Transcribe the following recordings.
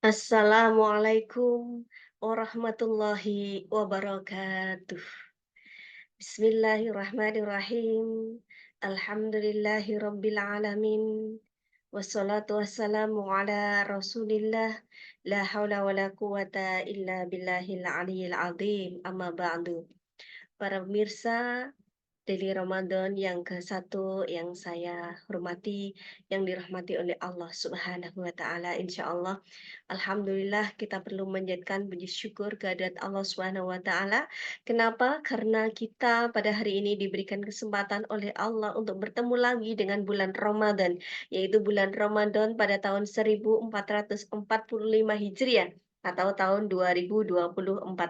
Assalamualaikum warahmatullahi wabarakatuh. Bismillahirrahmanirrahim. Alhamdulillahi rabbil alamin. Wassalatu wassalamu ala Rasulillah. La haula wala quwata illa billahil aliyyil azim. Amma ba'du. Para pemirsa, Daily Ramadan yang ke-1 yang saya hormati, yang dirahmati oleh Allah Subhanahu wa taala, insyaallah. Alhamdulillah kita perlu menjadikan puji syukur kehadirat Allah Subhanahu wa taala. Kenapa? Karena kita pada hari ini diberikan kesempatan oleh Allah untuk bertemu lagi dengan bulan Ramadan, yaitu bulan Ramadan pada tahun 1445 Hijriah atau tahun 2024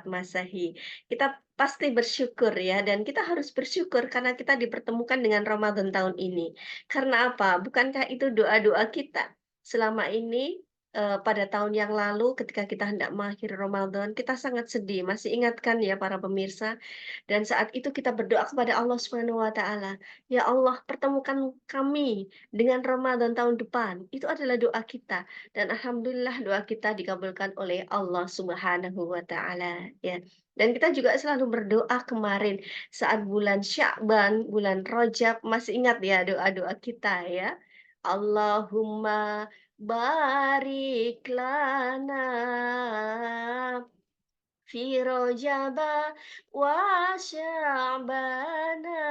Masehi. Kita pasti bersyukur ya, dan kita harus bersyukur karena kita dipertemukan dengan Ramadan tahun ini. Karena apa? Bukankah itu doa-doa kita selama ini, pada tahun yang lalu ketika kita hendak mengakhiri Ramadan, kita sangat sedih. Masih ingat kan ya para pemirsa? Dan saat itu kita berdoa kepada Allah Subhanahu wa taala, "Ya Allah, pertemukan kami dengan Ramadan tahun depan." Itu adalah doa kita, dan alhamdulillah doa kita dikabulkan oleh Allah Subhanahu wa taala, ya. Dan kita juga selalu berdoa kemarin saat bulan Sya'ban, bulan Rajab, masih ingat ya doa-doa kita ya? Allahumma barik lana fi rojaba wa sya'bana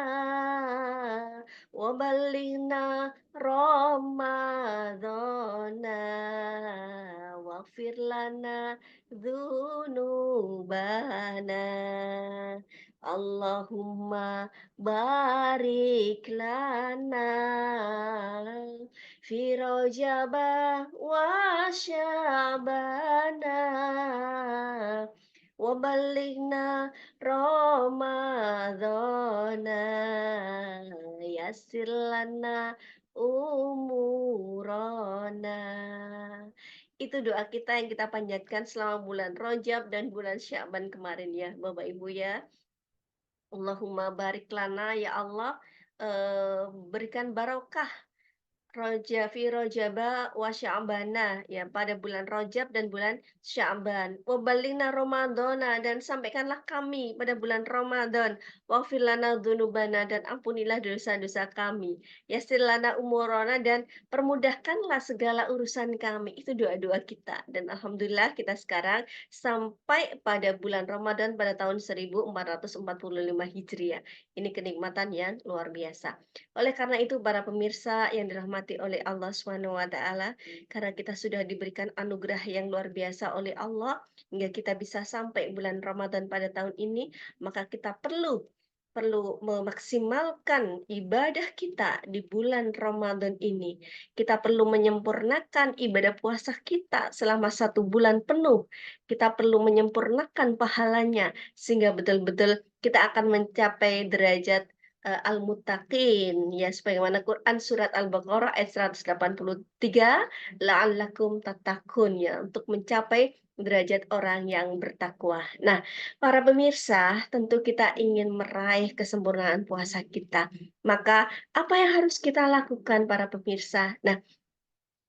wa balighna ramadhana waghfir lana dzunubana Allahumma barik lana fi rojaba wa sya'bana وبلغنا رمضان يسر لنا umurana. Itu doa kita yang kita panjatkan selama bulan Rajab dan bulan Sya'ban kemarin ya, Bapak Ibu ya. Allahumma barik lana ya Allah, berikan barokah fi Rajaba wa Sya'bana, ya pada bulan Rajab dan bulan Sya'ban. Wa ballighna Ramadhana, dan sampaikanlah kami pada bulan Ramadan. Waghfir lana dzunubana, dan ampunilah dosa-dosa kami. Yassir lana umurana, dan permudahkanlah segala urusan kami. Itu doa-doa kita. Dan alhamdulillah kita sekarang sampai pada bulan Ramadan pada tahun 1445 Hijriah. Ini kenikmatan yang luar biasa. Oleh karena itu para pemirsa yang dirahmati oleh Allah Subhanahu wa taala, karena kita sudah diberikan anugerah yang luar biasa oleh Allah hingga kita bisa sampai bulan Ramadan pada tahun ini, maka kita perlu perlu memaksimalkan ibadah kita di bulan Ramadan ini. Kita perlu menyempurnakan ibadah puasa kita selama 1 bulan penuh. Kita perlu menyempurnakan pahalanya sehingga betul-betul kita akan mencapai derajat al-muttaqin, ya sebagaimana Quran surat Al-Baqarah ayat 183, la'allakum tattaqun, ya untuk mencapai derajat orang yang bertakwa. Nah, para pemirsa, tentu kita ingin meraih kesempurnaan puasa kita. Maka apa yang harus kita lakukan para pemirsa? Nah,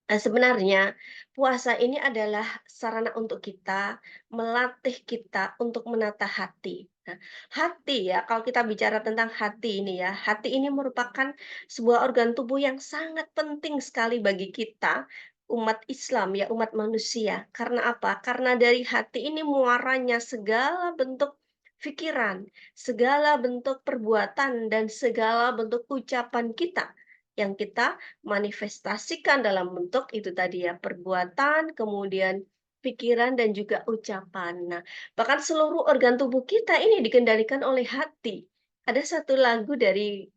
sebenarnya puasa ini adalah sarana untuk kita melatih kita untuk menata hati. Nah, hati ya, kalau kita bicara tentang hati ini ya, hati ini merupakan sebuah organ tubuh yang sangat penting sekali bagi kita, umat Islam ya, umat manusia. Karena apa? Karena dari hati ini muaranya segala bentuk pikiran, segala bentuk perbuatan, dan segala bentuk ucapan kita yang kita manifestasikan dalam bentuk itu tadi ya, perbuatan, kemudian pikiran dan juga ucapan. Nah, bahkan seluruh organ tubuh kita ini dikendalikan oleh hati. Ada satu lagu dari,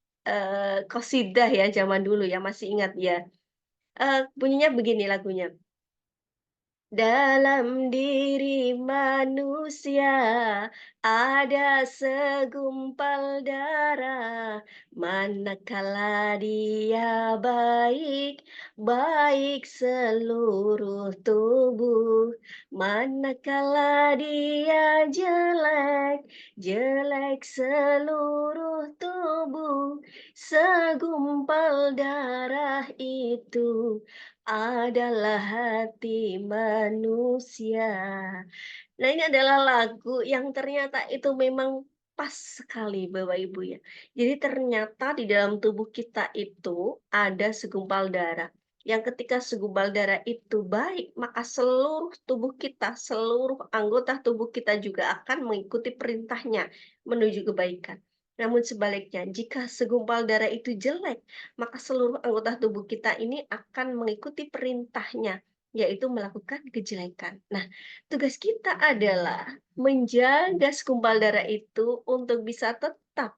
qasidah ya zaman dulu ya, masih ingat ya, bunyinya begini lagunya. Dalam diri manusia ada segumpal darah, manakala dia baik, baik seluruh tubuh, manakala dia jelek, jelek seluruh tubuh, segumpal darah itu adalah hati manusia. Nah, ini adalah lagu yang ternyata itu memang pas sekali Bapak Ibu ya. Jadi ternyata di dalam tubuh kita itu ada segumpal darah. Yang ketika segumpal darah itu baik, maka seluruh tubuh kita, seluruh anggota tubuh kita juga akan mengikuti perintahnya menuju kebaikan. Namun sebaliknya, jika segumpal darah itu jelek, maka seluruh anggota tubuh kita ini akan mengikuti perintahnya, yaitu melakukan kejelekan. Nah, tugas kita adalah menjaga segumpal darah itu untuk bisa tetap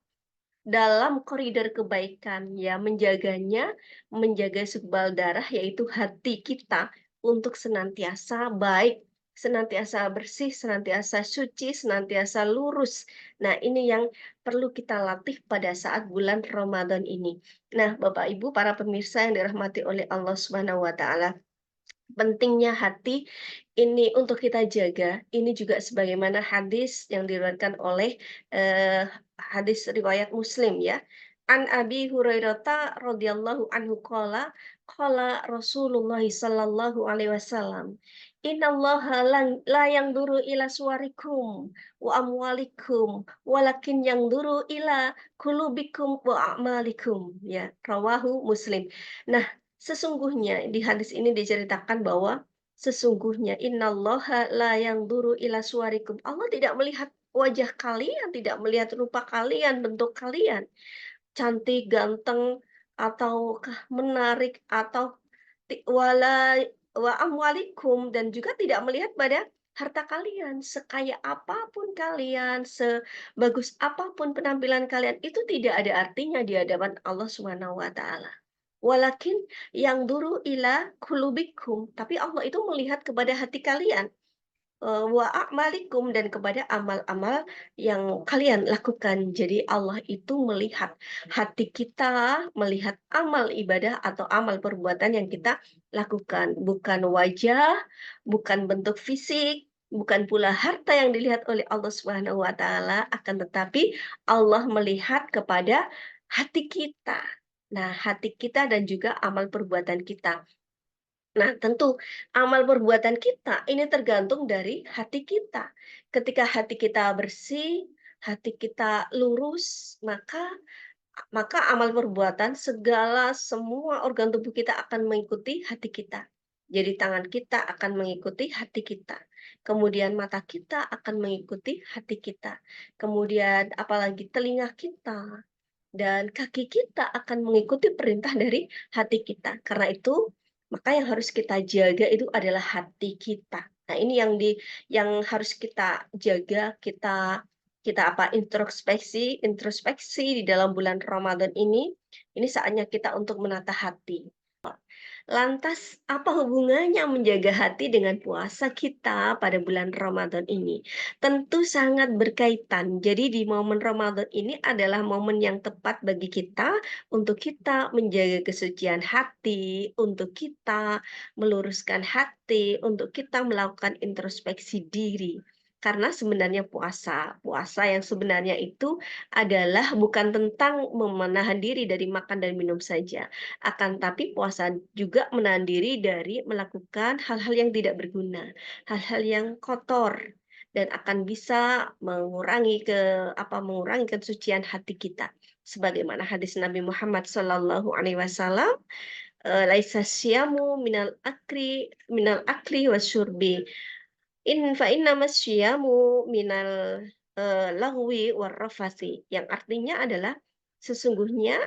dalam koridor kebaikan, ya, menjaganya, menjaga segumpal darah, yaitu hati kita untuk senantiasa baik, senantiasa bersih, senantiasa suci, senantiasa lurus. Nah, ini yang perlu kita latih pada saat bulan Ramadan ini. Nah, Bapak Ibu, para pemirsa yang dirahmati oleh Allah Subhanahu wa taala, pentingnya hati ini untuk kita jaga, ini juga sebagaimana hadis yang diriwayatkan oleh, hadis riwayat Muslim ya. An Abi Hurairah radhiyallahu anhu qala, qala Rasulullah sallallahu alaihi wasallam, "Innallaha la yanzuru ila suwarikum wa amwalikum, walakin yanzuru ila qulubikum wa a'malikum." Ya, rawahu Muslim. Nah, sesungguhnya di hadis ini diceritakan bahwa sesungguhnya innallaha la yanzuru ila suwarikum. Allah tidak melihat wajah kalian, tidak melihat rupa kalian, bentuk kalian, cantik, ganteng, ataukah menarik, atau wala wa amwalikum, dan juga tidak melihat pada harta kalian. Sekaya apapun kalian, sebagus apapun penampilan kalian, itu tidak ada artinya di hadapan Allah Subhanahu wa taala. Walakin yang duru ila kulubikum, tapi Allah itu melihat kepada hati kalian, wa a'malikum, dan kepada amal-amal yang kalian lakukan. Jadi Allah itu melihat hati kita, melihat amal ibadah atau amal perbuatan yang kita lakukan, bukan wajah, bukan bentuk fisik, bukan pula harta yang dilihat oleh Allah Subhanahu wa taala, akan tetapi Allah melihat kepada hati kita. Nah, hati kita dan juga amal perbuatan kita. Nah, tentu amal perbuatan kita ini tergantung dari hati kita. Ketika hati kita bersih, hati kita lurus, maka amal perbuatan segala semua organ tubuh kita akan mengikuti hati kita. Jadi tangan kita akan mengikuti hati kita. Kemudian mata kita akan mengikuti hati kita. Kemudian apalagi telinga kita dan kaki kita akan mengikuti perintah dari hati kita. Karena itu, maka yang harus kita jaga itu adalah hati kita. Nah, ini yang harus kita jaga, kita kita introspeksi introspeksi di dalam bulan Ramadan ini. Ini saatnya kita untuk menata hati. Lantas, apa hubungannya menjaga hati dengan puasa kita pada bulan Ramadan ini? Tentu sangat berkaitan. Jadi di momen Ramadan ini adalah momen yang tepat bagi kita untuk kita menjaga kesucian hati, untuk kita meluruskan hati, untuk kita melakukan introspeksi diri. Karena sebenarnya puasa yang sebenarnya itu adalah bukan tentang menahan diri dari makan dan minum saja, akan tapi puasa juga menahan diri dari melakukan hal-hal yang tidak berguna, hal-hal yang kotor, dan akan bisa mengurangi kesucian hati kita. Sebagaimana hadis Nabi Muhammad Shallallahu Alaihi Wasallam, "Laisa syiamu minal akli wasyurbi, fa innamas syiamu minal lagwi warrafasi." Yang artinya adalah sesungguhnya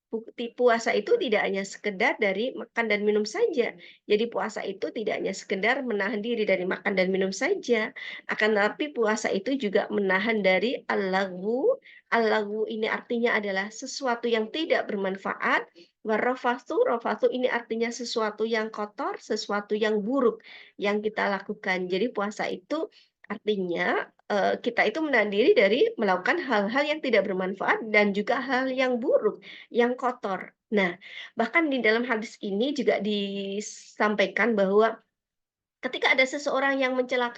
bukti puasa itu tidak hanya sekedar dari makan dan minum saja. Jadi puasa itu tidak hanya sekedar menahan diri dari makan dan minum saja, akan tetapi puasa itu juga menahan dari al-lagwu. Al-lagwu ini artinya adalah sesuatu yang tidak bermanfaat. Rafathu ini artinya sesuatu yang kotor, sesuatu yang buruk yang kita lakukan. Jadi puasa itu artinya kita itu menahan diri dari melakukan hal-hal yang tidak bermanfaat dan juga hal yang buruk, yang kotor. Nah, bahkan di dalam hadis ini juga disampaikan bahwa Ketika ada seseorang yang mencela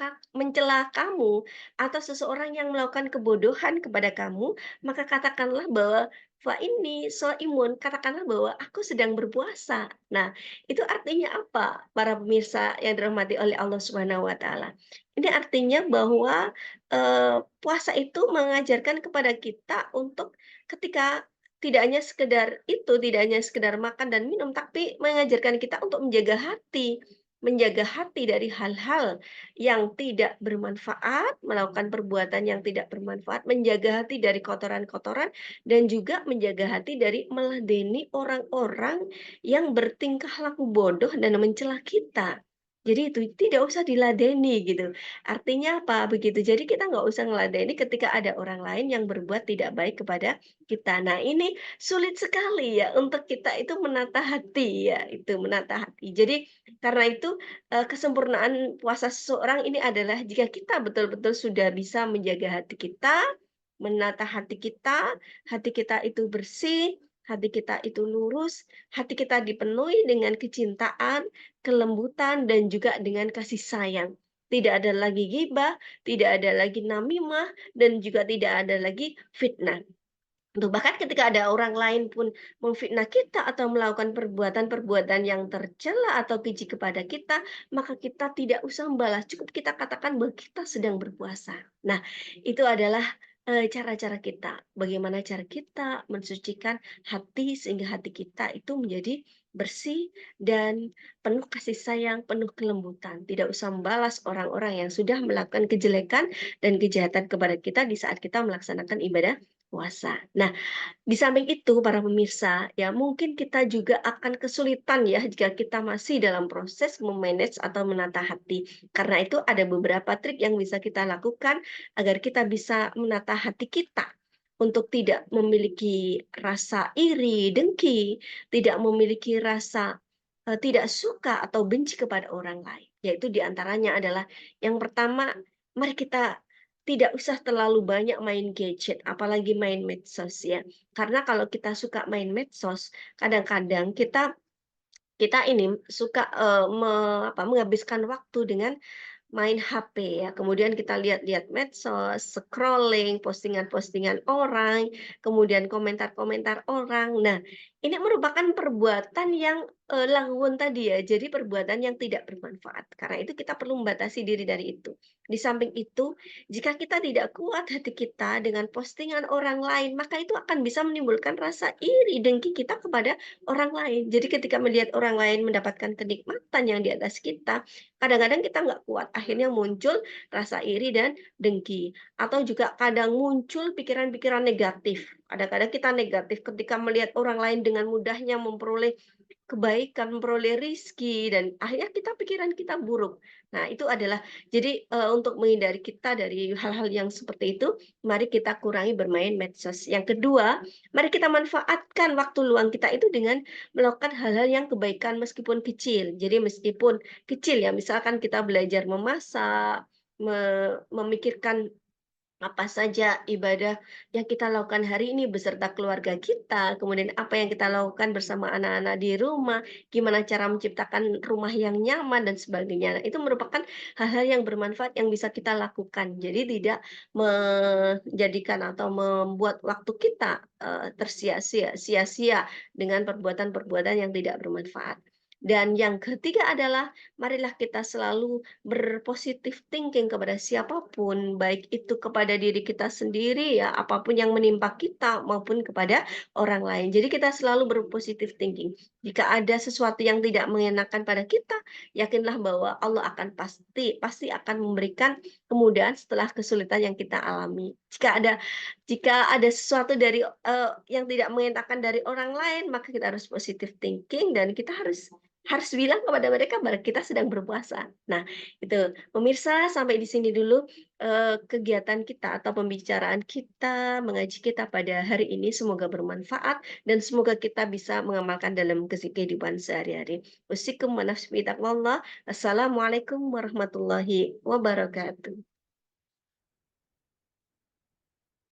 kamu, atau seseorang yang melakukan kebodohan kepada kamu, maka katakanlah bahwa, "Fa ini shaimun," katakanlah bahwa aku sedang berpuasa. Nah, itu artinya apa, para pemirsa yang dirahmati oleh Allah Subhanahu wa taala? Ini artinya bahwa, puasa itu mengajarkan kepada kita untuk ketika tidak hanya sekedar itu, tidak hanya sekedar makan dan minum, tapi mengajarkan kita untuk menjaga hati dari hal-hal yang tidak bermanfaat, melakukan perbuatan yang tidak bermanfaat, menjaga hati dari kotoran-kotoran, dan juga menjaga hati dari meladeni orang-orang yang bertingkah laku bodoh dan mencela kita. Jadi itu, tidak usah diladeni gitu. Artinya apa? Begitu. Jadi kita nggak usah ngeladeni ketika ada orang lain yang berbuat tidak baik kepada kita. Nah, ini sulit sekali ya untuk kita itu menata hati ya, itu menata hati. Jadi karena itu kesempurnaan puasa seseorang ini adalah jika kita betul-betul sudah bisa menjaga hati kita, menata hati kita itu bersih, hati kita itu lurus, hati kita dipenuhi dengan kecintaan, kelembutan, dan juga dengan kasih sayang. Tidak ada lagi ghibah, tidak ada lagi namimah, dan juga tidak ada lagi fitnah. Tuh, bahkan ketika ada orang lain pun memfitnah kita atau melakukan perbuatan-perbuatan yang tercela atau keji kepada kita, maka kita tidak usah membalas, cukup kita katakan bahwa kita sedang berpuasa. Nah, itu adalah, cara-cara kita, bagaimana cara kita mensucikan hati sehingga hati kita itu menjadi bersih dan penuh kasih sayang, penuh kelembutan. Tidak usah membalas orang-orang yang sudah melakukan kejelekan dan kejahatan kepada kita di saat kita melaksanakan ibadah puasa. Nah, di samping itu para pemirsa, ya mungkin kita juga akan kesulitan ya jika kita masih dalam proses atau menata hati. Karena itu ada beberapa trik yang bisa kita lakukan agar kita bisa menata hati kita untuk tidak memiliki rasa iri, dengki, tidak memiliki rasa tidak suka atau benci kepada orang lain. Yaitu diantaranya adalah yang pertama, mari kita tidak usah terlalu banyak main gadget, apalagi main medsos ya. Karena kalau kita suka main medsos, kadang-kadang kita kita ini suka, menghabiskan waktu dengan main HP ya, kemudian kita lihat-lihat medsos, scrolling, postingan-postingan orang, kemudian komentar-komentar orang. Nah, ini merupakan perbuatan yang, laghun tadi ya, jadi perbuatan yang tidak bermanfaat. Karena itu kita perlu membatasi diri dari itu. Di samping itu, jika kita tidak kuat hati kita dengan postingan orang lain, maka itu akan bisa menimbulkan rasa iri, dengki kita kepada orang lain. Jadi ketika melihat orang lain mendapatkan kenikmatan yang di atas kita, kadang-kadang kita nggak kuat, akhirnya muncul rasa iri dan dengki, atau juga kadang muncul pikiran-pikiran negatif. Kadang-kadang kita negatif ketika melihat orang lain dengan mudahnya memperoleh kebaikan, memperoleh rizki, dan akhirnya pikiran kita buruk. Nah, itu adalah jadi, untuk menghindari kita dari hal-hal yang seperti itu, mari kita kurangi bermain medsos. Yang kedua, mari kita manfaatkan waktu luang kita itu dengan melakukan hal-hal yang kebaikan meskipun kecil. Jadi meskipun kecil ya, misalkan kita belajar memasak, memikirkan apa saja ibadah yang kita lakukan hari ini beserta keluarga kita, kemudian apa yang kita lakukan bersama anak-anak di rumah, gimana cara menciptakan rumah yang nyaman dan sebagainya. Nah, itu merupakan hal-hal yang bermanfaat yang bisa kita lakukan. Jadi tidak menjadikan atau membuat waktu kita, sia-sia dengan perbuatan-perbuatan yang tidak bermanfaat. Dan yang ketiga adalah marilah kita selalu berpositif thinking kepada siapapun, baik itu kepada diri kita sendiri ya, apapun yang menimpa kita maupun kepada orang lain. Jadi kita selalu berpositif thinking. Jika ada sesuatu yang tidak mengenakan pada kita, yakinlah bahwa Allah akan pasti akan memberikan kemudahan setelah kesulitan yang kita alami. Jika ada sesuatu dari yang tidak mengenakan dari orang lain, maka kita harus positive thinking dan kita harus bilang kepada mereka bahwa kita sedang berpuasa. Nah, itu. Pemirsa, sampai di sini dulu, kegiatan kita atau pembicaraan kita, mengaji kita pada hari ini. Semoga bermanfaat dan semoga kita bisa mengamalkan dalam kehidupan sehari-hari. Usikum wa nafsi bi taqwallah. Assalamualaikum warahmatullahi wabarakatuh.